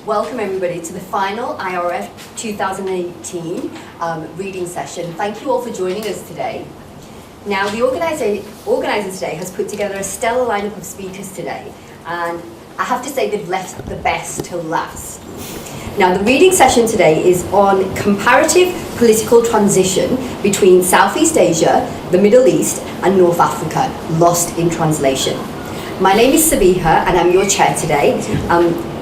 Welcome everybody to the final IRF 2018 reading session. Thank you all for joining us today. Now the organiser today has put together a stellar lineup of speakers today, and I have to say they've left the best till last. Now the reading session today is on comparative political transition between Southeast Asia, the Middle East and North Africa, lost in translation. My name is Sabiha and I'm your chair today.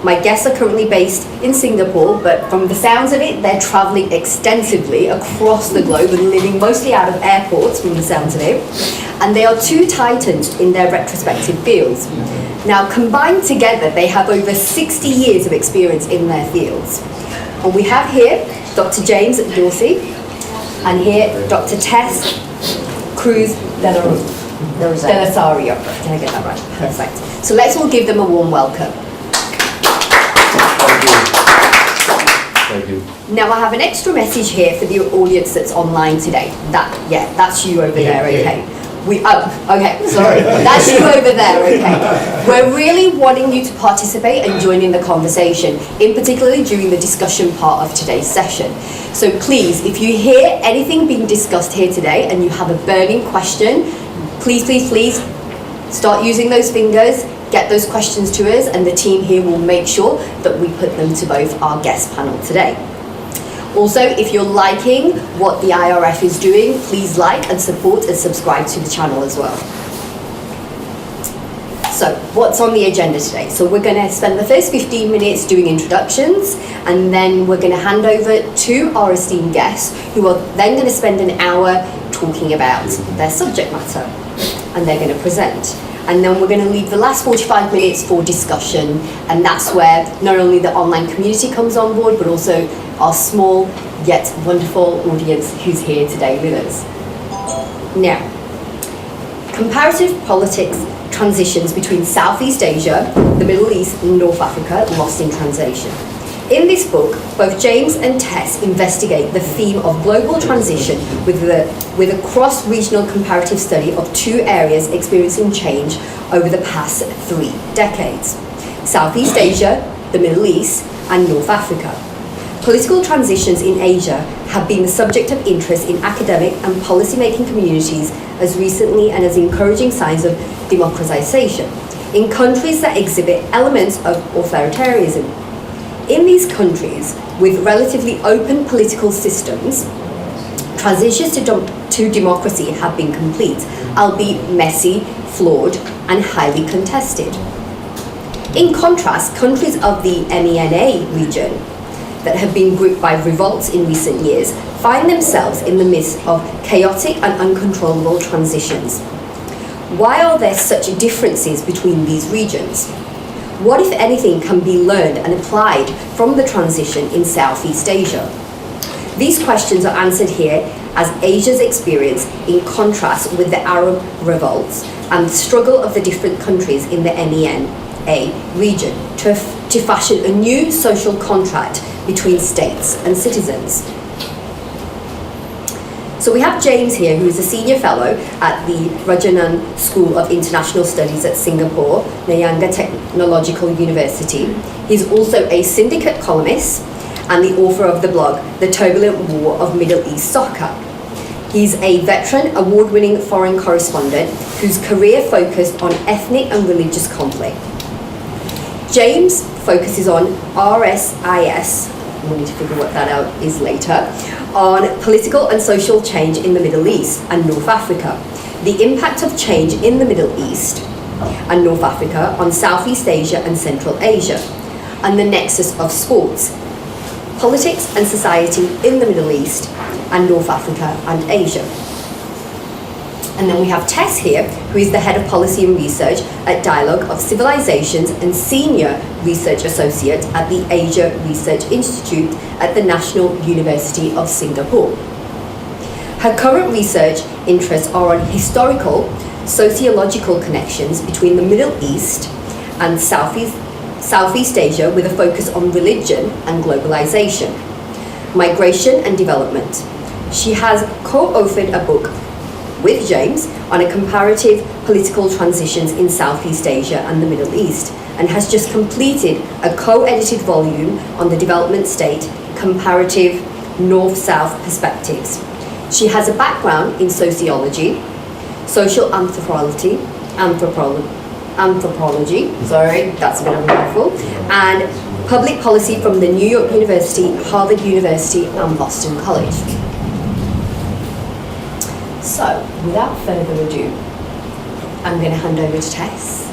My guests are currently based in Singapore, but from the sounds of it, they're travelling extensively across the globe and living mostly out of airports from the sounds of it. And they are two titans in their respective fields. Now, combined together, they have over 60 years of experience in their fields. And we have here Dr. James Dorsey, and here Dr. Tess Cruz-del Rosario. Did I get that right? Perfect. So let's all give them a warm welcome. Thank you. Now I have an extra message here for the audience that's online today. That's you over there, okay? That's you over there, okay? We're really wanting you to participate and join in the conversation, in particularly during the discussion part of today's session. So please, if you hear anything being discussed here today and you have a burning question, please start using those fingers, get those questions to us, and the team here will make sure that we put them to both our guest panel today. Also, if you're liking what the IRF is doing, please like and support and subscribe to the channel as well. So, what's on the agenda today? So we're going to spend the first 15 minutes doing introductions, and then we're going to hand over to our esteemed guests, who are then going to spend an hour talking about their subject matter, and they're going to present. And then we're going to leave the last 45 minutes for discussion, and that's where not only the online community comes on board, but also our small yet wonderful audience who's here today with us. Now, comparative politics transitions between Southeast Asia, the Middle East and North Africa, lost in translation. In this book, both James and Tess investigate the theme of global transition with a cross-regional comparative study of two areas experiencing change over the past 3 decades: Southeast Asia, the Middle East, and North Africa. Political transitions in Asia have been the subject of interest in academic and policy-making communities as recently and as encouraging signs of democratization in countries that exhibit elements of authoritarianism. In these countries, with relatively open political systems, transitions to democracy have been complete, albeit messy, flawed, and highly contested. In contrast, countries of the MENA region that have been gripped by revolts in recent years find themselves in the midst of chaotic and uncontrollable transitions. Why are there such differences between these regions? What, if anything, can be learned and applied from the transition in Southeast Asia? These questions are answered here as Asia's experience in contrast with the Arab revolts and the struggle of the different countries in the MENA region to fashion a new social contract between states and citizens. So we have James here, who is a senior fellow at the Rajanan School of International Studies at Singapore, Nanyang Technological University. He's also a syndicate columnist and the author of the blog, The Turbulent War of Middle East Soccer. He's a veteran, award-winning foreign correspondent whose career focused on ethnic and religious conflict. James focuses on RSIS, we'll need to figure what that out is later, on political and social change in the Middle East and North Africa, the impact of change in the Middle East and North Africa on Southeast Asia and Central Asia, and the nexus of sports, politics and society in the Middle East and North Africa and Asia. And then we have Tess here, who is the Head of Policy and Research at Dialogue of Civilizations and Senior Research Associate at the Asia Research Institute at the National University of Singapore. Her current research interests are on historical, sociological connections between the Middle East and Southeast Asia with a focus on religion and globalization, migration and development. She has co-authored a book with James on a comparative political transitions in Southeast Asia and the Middle East, and has just completed a co-edited volume on the development state, Comparative North-South Perspectives. She has a background in sociology, social anthropology, sorry, that's a bit of a mouthful, and public policy from the New York University, Harvard University, and Boston College. So, without further ado, I'm going to hand over to Tess.